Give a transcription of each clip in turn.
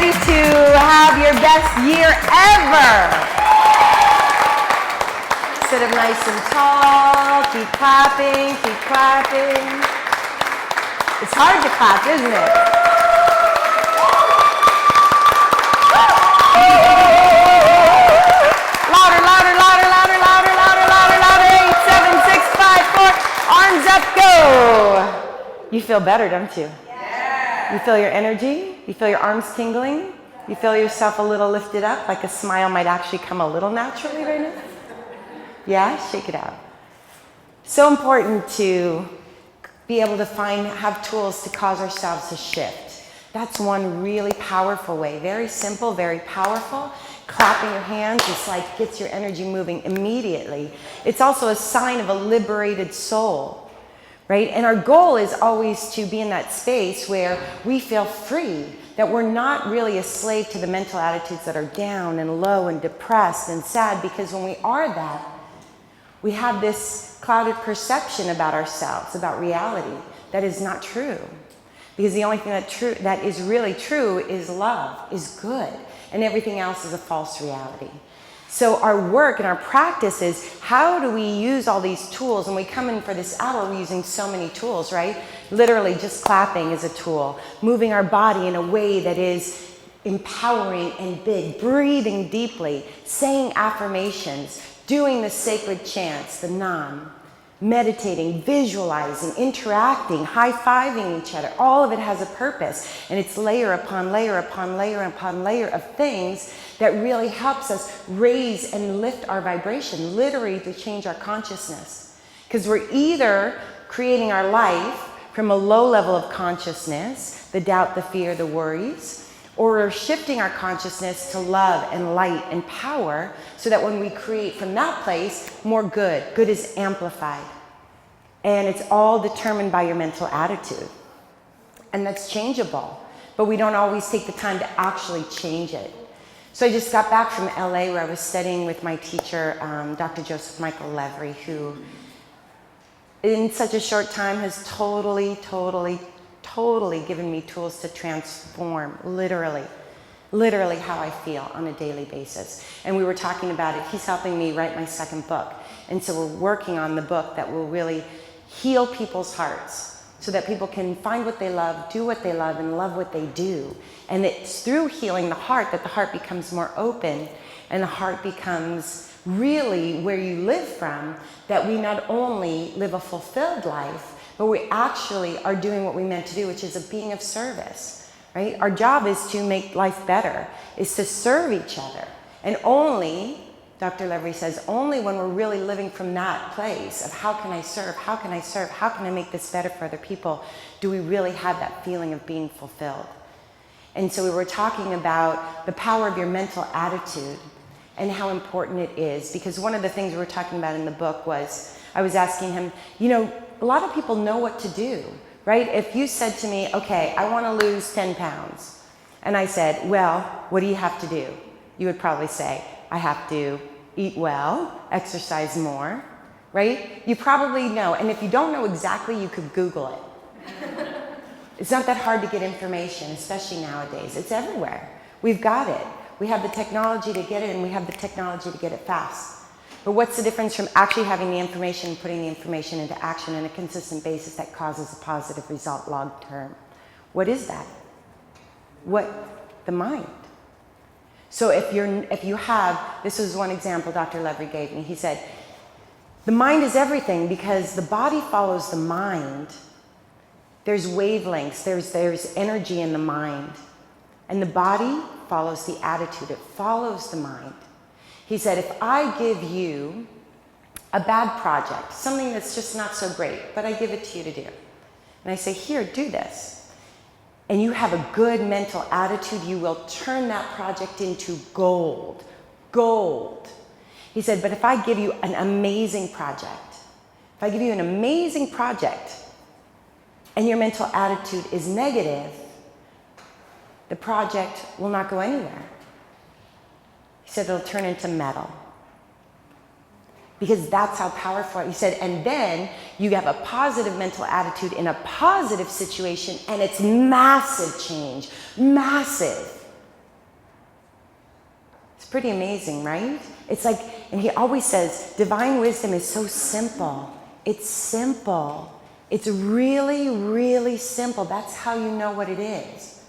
ready to have your best year ever. Sit up nice and tall. Keep clapping, keep clapping. It's hard to clap, isn't it? Louder, louder, louder, louder, louder, louder, louder, louder. 8, 7, 6, 5, 4. Arms up, go. You feel better, don't you? You feel your energy? You feel your arms tingling? You feel yourself a little lifted up, like a smile might actually come a little naturally right now? Yeah? Shake it out. So important to be able to have tools to cause ourselves to shift. That's one really powerful way. Very simple, very powerful. Clapping your hands, it's like gets your energy moving immediately. It's also a sign of a liberated soul. Right? And our goal is always to be in that space where we feel free, that we're not really a slave to the mental attitudes that are down and low and depressed and sad, because when we are that, we have this clouded perception about ourselves, about reality, that is not true. Because the only thing that is really true is love, is good, and everything else is a false reality. So our work and our practice is, how do we use all these tools? And we come in for this hour, we're using so many tools, right? Literally just clapping is a tool. Moving our body in a way that is empowering and big. Breathing deeply. Saying affirmations. Doing the sacred chants, the Nam. Meditating, visualizing, interacting, high-fiving each other. All of it has a purpose. And it's layer upon layer upon layer upon layer of things that really helps us raise and lift our vibration, literally to change our consciousness. Because we're either creating our life from a low level of consciousness, the doubt, the fear, the worries, or we're shifting our consciousness to love and light and power, so that when we create from that place, more good. Good is amplified. And it's all determined by your mental attitude. And that's changeable. But we don't always take the time to actually change it. So I just got back from LA, where I was studying with my teacher, Dr. Joseph Michael Levry, who in such a short time has totally given me tools to transform, literally how I feel on a daily basis. And we were talking about it. He's helping me write my second book. And so we're working on the book that will really heal people's hearts, so that people can find what they love, do what they love, and love what they do. And it's through healing the heart that the heart becomes more open, and the heart becomes really where you live from, that we not only live a fulfilled life, but we actually are doing what we meant to do, which is a being of service, right? Our job is to make life better, is to serve each other. And only, Dr. Levry says, only when we're really living from that place of how can I serve, how can I serve, how can I make this better for other people, do we really have that feeling of being fulfilled. And so we were talking about the power of your mental attitude and how important it is. Because one of the things we were talking about in the book was, I was asking him, you know, a lot of people know what to do, right? If you said to me, okay, I want to lose 10 pounds. And I said, well, what do you have to do? You would probably say, I have to eat well, exercise more, right? You probably know. And if you don't know exactly, you could Google it. It's not that hard to get information, especially nowadays. It's everywhere. We've got it. We have the technology to get it, and we have the technology to get it fast. But what's the difference from actually having the information and putting the information into action on a consistent basis that causes a positive result long term? What is that? The mind. So if you have, this is one example Dr. Levry gave me. He said, the mind is everything, because the body follows the mind. There's wavelengths, there's energy in the mind. And the body follows the attitude, it follows the mind. He said, if I give you a bad project, something that's just not so great, but I give it to you to do. And I say, here, do this. And you have a good mental attitude, you will turn that project into gold. Gold. He said, but if I give you an amazing project, and your mental attitude is negative, the project will not go anywhere. He said it'll turn into metal. Because that's how powerful, he said, and then you have a positive mental attitude in a positive situation, and it's massive change, massive. pretty amazing, right? It's like, and he always says, divine wisdom is so simple. It's simple. It's really, really simple. That's how you know what it is.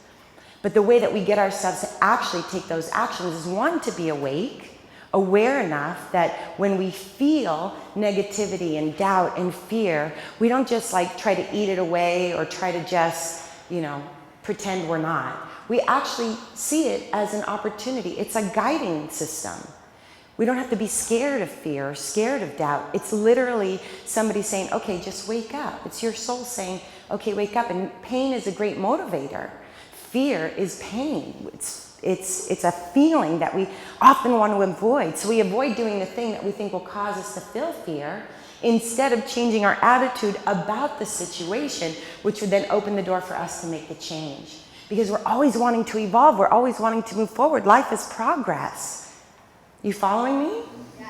But the way that we get ourselves to actually take those actions is, one, to be awake, aware enough that when we feel negativity and doubt and fear, we don't just like try to eat it away or try to just, pretend we're not. We actually see it as an opportunity. It's a guiding system. We don't have to be scared of fear or scared of doubt. It's literally somebody saying, okay, just wake up. It's your soul saying, okay, wake up. And pain is a great motivator. Fear is pain. It's a feeling that we often want to avoid. So we avoid doing the thing that we think will cause us to feel fear, instead of changing our attitude about the situation, which would then open the door for us to make the change. Because we're always wanting to evolve. We're always wanting to move forward. Life is progress. You following me? Yes.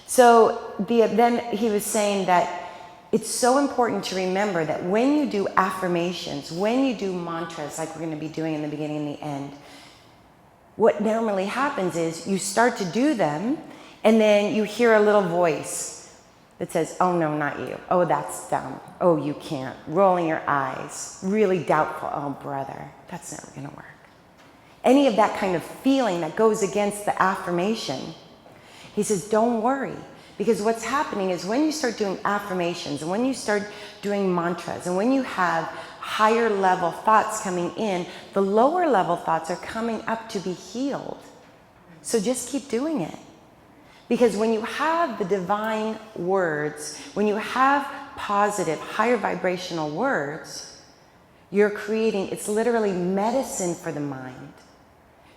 So then he was saying that it's so important to remember that when you do affirmations, when you do mantras, like we're going to be doing in the beginning and the end, what normally happens is you start to do them, and then you hear a little voice that says, oh no, not you. Oh, that's dumb. Oh, you can't. Rolling your eyes. Really doubtful. Oh, brother, that's never going to work. Any of that kind of feeling that goes against the affirmation, he says, don't worry. Because what's happening is when you start doing affirmations and when you start doing mantras and when you have higher level thoughts coming in, the lower level thoughts are coming up to be healed. So just keep doing it. Because when you have the divine words, when you have positive, higher vibrational words, you're creating, it's literally medicine for the mind.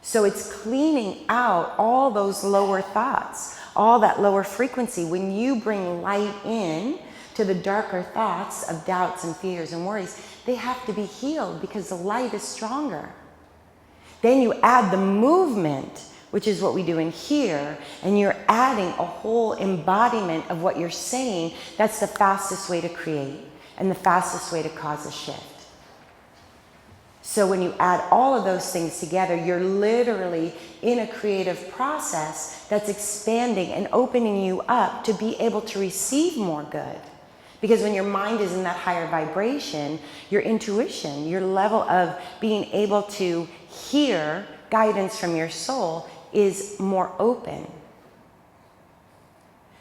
So it's cleaning out all those lower thoughts, all that lower frequency. When you bring light in to the darker thoughts of doubts and fears and worries, they have to be healed because the light is stronger. Then you add the movement, which is what we do in here, and you're adding a whole embodiment of what you're saying. That's the fastest way to create and the fastest way to cause a shift. So when you add all of those things together, you're literally in a creative process that's expanding and opening you up to be able to receive more good. Because when your mind is in that higher vibration, your intuition, your level of being able to hear guidance from your soul is more open.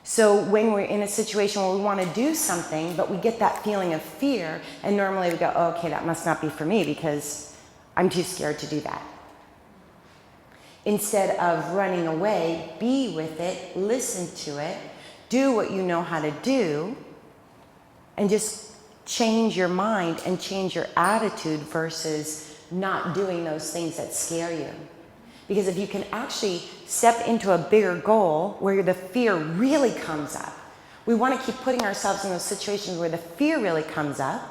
So when we're in a situation where we want to do something, but we get that feeling of fear, and normally we go, oh, okay, that must not be for me because I'm too scared to do that. Instead of running away, be with it, listen to it, do what you know how to do, and just change your mind and change your attitude versus not doing those things that scare you. Because if you can actually step into a bigger goal where the fear really comes up, we want to keep putting ourselves in those situations where the fear really comes up,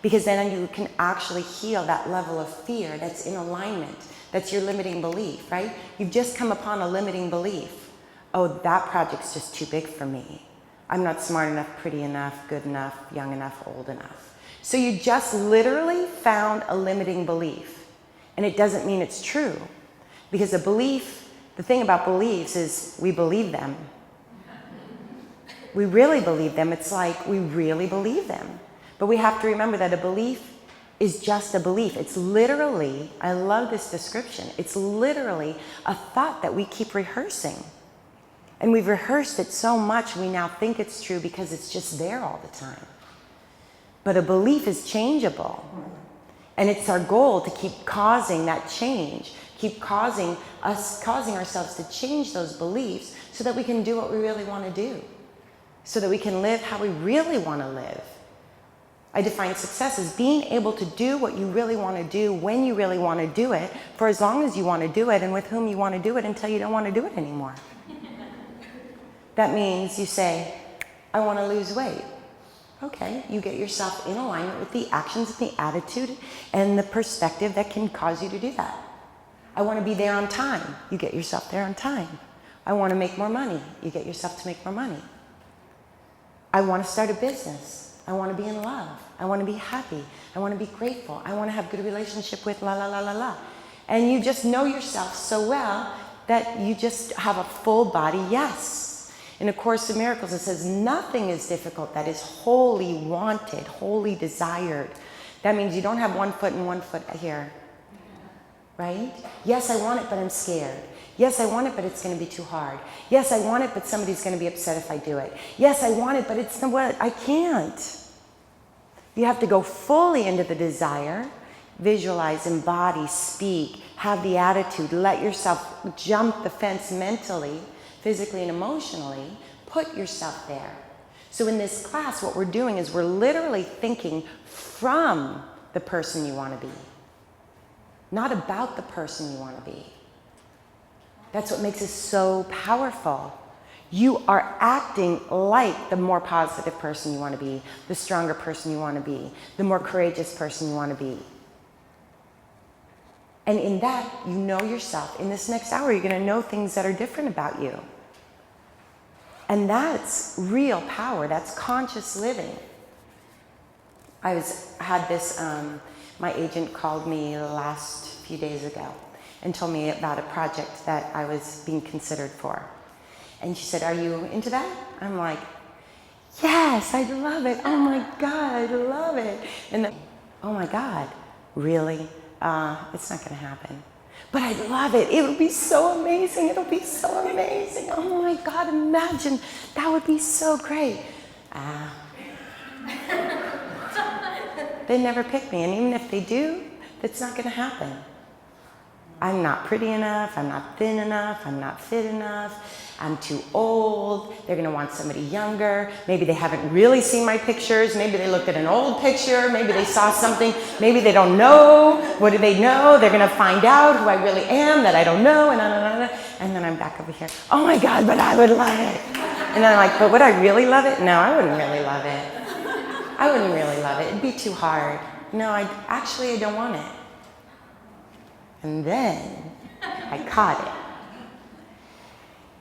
because then you can actually heal that level of fear that's in alignment. That's your limiting belief, right? You've just come upon a limiting belief. Oh, that project's just too big for me. I'm not smart enough, pretty enough, good enough, young enough, old enough. So you just literally found a limiting belief. And it doesn't mean it's true. Because a belief, the thing about beliefs is we believe them. We really believe them. It's like we really believe them. But we have to remember that a belief is just a belief. It's literally, I love this description, it's literally a thought that we keep rehearsing. And we've rehearsed it so much we now think it's true because it's just there all the time. But a belief is changeable. And it's our goal to keep causing that change. Keep causing ourselves to change those beliefs so that we can do what we really want to do. So that we can live how we really want to live. I define success as being able to do what you really want to do when you really want to do it, for as long as you want to do it and with whom you want to do it until you don't want to do it anymore. That means you say, I want to lose weight. Okay, you get yourself in alignment with the actions and the attitude and the perspective that can cause you to do that. I want to be there on time. You get yourself there on time. I want to make more money. You get yourself to make more money. I want to start a business. I want to be in love. I want to be happy. I want to be grateful. I want to have a good relationship with la la la la la. And you just know yourself so well that you just have a full body yes. In A Course in Miracles, it says, nothing is difficult that is wholly wanted, wholly desired. That means you don't have one foot and one foot here, right? Yes, I want it, but I'm scared. Yes, I want it, but it's going to be too hard. Yes, I want it, but somebody's going to be upset if I do it. Yes, I want it, but it's the what? I can't. You have to go fully into the desire, visualize, embody, speak, have the attitude, let yourself jump the fence mentally, physically, and emotionally. Put yourself there. So in this class, what we're doing is we're literally thinking from the person you want to be, not about the person you want to be. That's what makes it so powerful. You are acting like the more positive person you want to be, the stronger person you want to be, the more courageous person you want to be. And in that, you know yourself. In this next hour, you're going to know things that are different about you. And that's real power. That's conscious living. Had this, my agent called me the last few days ago and told me about a project that I was being considered for. And she said, are you into that? I'm like, yes, I love it. Oh my God, I love it. And then, oh my God, really? It's not gonna happen. But I love it. It would be so amazing. It'll be so amazing. Oh my God, imagine. That would be so great. They never pick me. And even if they do, that's not gonna happen. I'm not pretty enough, I'm not thin enough, I'm not fit enough, I'm too old, they're gonna want somebody younger, maybe they haven't really seen my pictures, maybe they looked at an old picture, maybe they saw something, maybe they don't know, what do they know? They're gonna find out who I really am that I don't know, and then I'm back over here, oh my God, but I would love it. And then I'm like, but would I really love it? No, I wouldn't really love it. I wouldn't really love it, it'd be too hard. No, I don't want it. And then I caught it.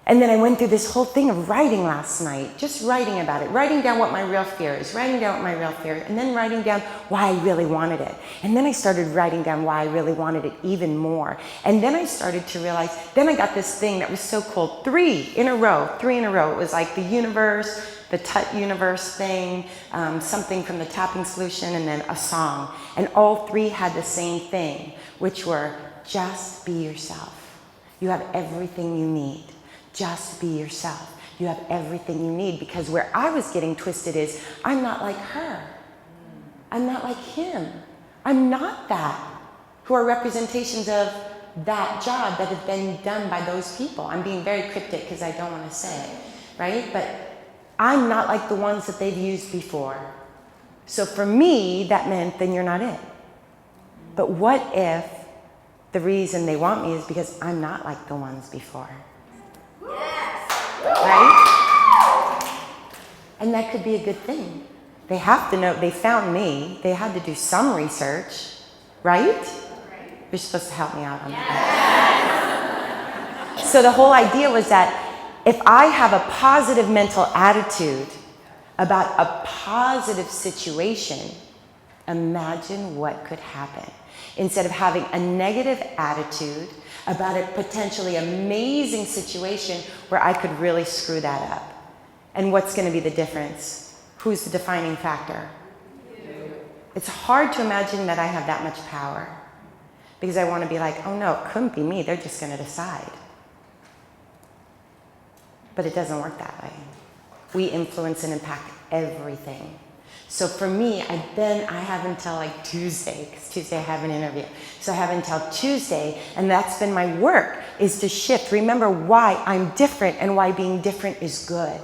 And then I went through this whole thing of writing last night, just writing about it, writing down what my real fear is, and then writing down why I really wanted it. And then I started writing down why I really wanted it even more. And then I started to realize, then I got this thing that was so cool, 3 in a row. It was like the universe, the Tut universe thing, something from the tapping solution, and then a song. And all 3 had the same thing, which were, just be yourself. You have everything you need. Just be yourself. You have everything you need, because where I was getting twisted is, I'm not like her. I'm not like him. I'm not that. Who are representations of that job that has been done by those people. I'm being very cryptic because I don't want to say it, right? But I'm not like the ones that they've used before. So for me, that meant then you're not it. But what if the reason they want me is because I'm not like the ones before? Yes. Right? And that could be a good thing. They have to know, they found me, they had to do some research, right? You're supposed to help me out on that. So the whole idea was that if I have a positive mental attitude about a positive situation, imagine what could happen. Instead of having a negative attitude about a potentially amazing situation where I could really screw that up. And what's going to be the difference? Who's the defining factor? You. It's hard to imagine that I have that much power, because I want to be like, oh no, it couldn't be me. They're just going to decide. But it doesn't work that way. We influence and impact everything. So for me, I have until like Tuesday, because Tuesday I have an interview. So I have until Tuesday, and that's been my work, is to shift. Remember why I'm different and why being different is good.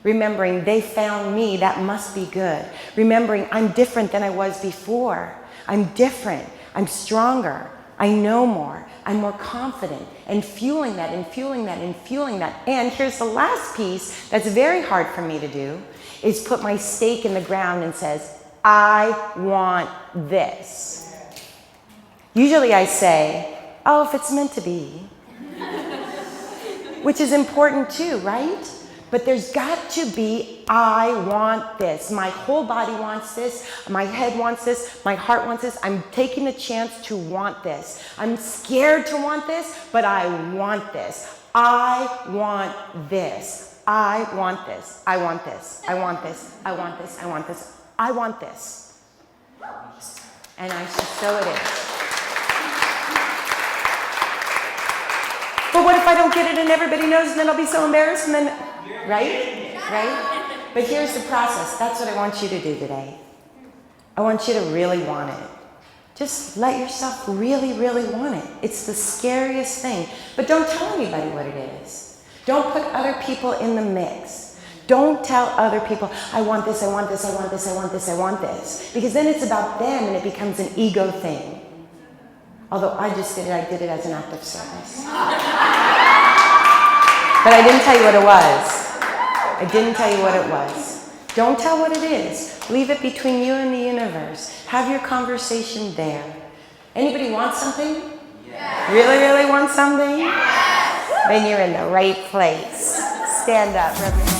Remembering they found me, that must be good. Remembering I'm different than I was before. I'm different, I'm stronger, I know more, I'm more confident, and fueling that, and fueling that, and fueling that. And here's the last piece that's very hard for me to do, is put my stake in the ground and says, I want this. Usually I say, oh, if it's meant to be. Which is important too, right? But there's got to be, I want this. My whole body wants this. My head wants this. My heart wants this. I'm taking the chance to want this. I'm scared to want this, but I want this. I want this. I want this. I want this. I want this. I want this. I want this. I want this. And so it is. But what if I don't get it and everybody knows, and then I'll be so embarrassed, and then, right? Right? But here's the process. That's what I want you to do today. I want you to really want it. Just let yourself really, really want it. It's the scariest thing. But don't tell anybody what it is. Don't put other people in the mix. Don't tell other people, I want this, I want this, I want this, I want this, I want this. Because then it's about them and it becomes an ego thing. Although I just did it as an act of service. But I didn't tell you what it was. I didn't tell you what it was. Don't tell what it is. Leave it between you and the universe. Have your conversation there. Anybody want something? Yes. Really, really want something? Yes. Then you're in the right place. Stand up, Reverend.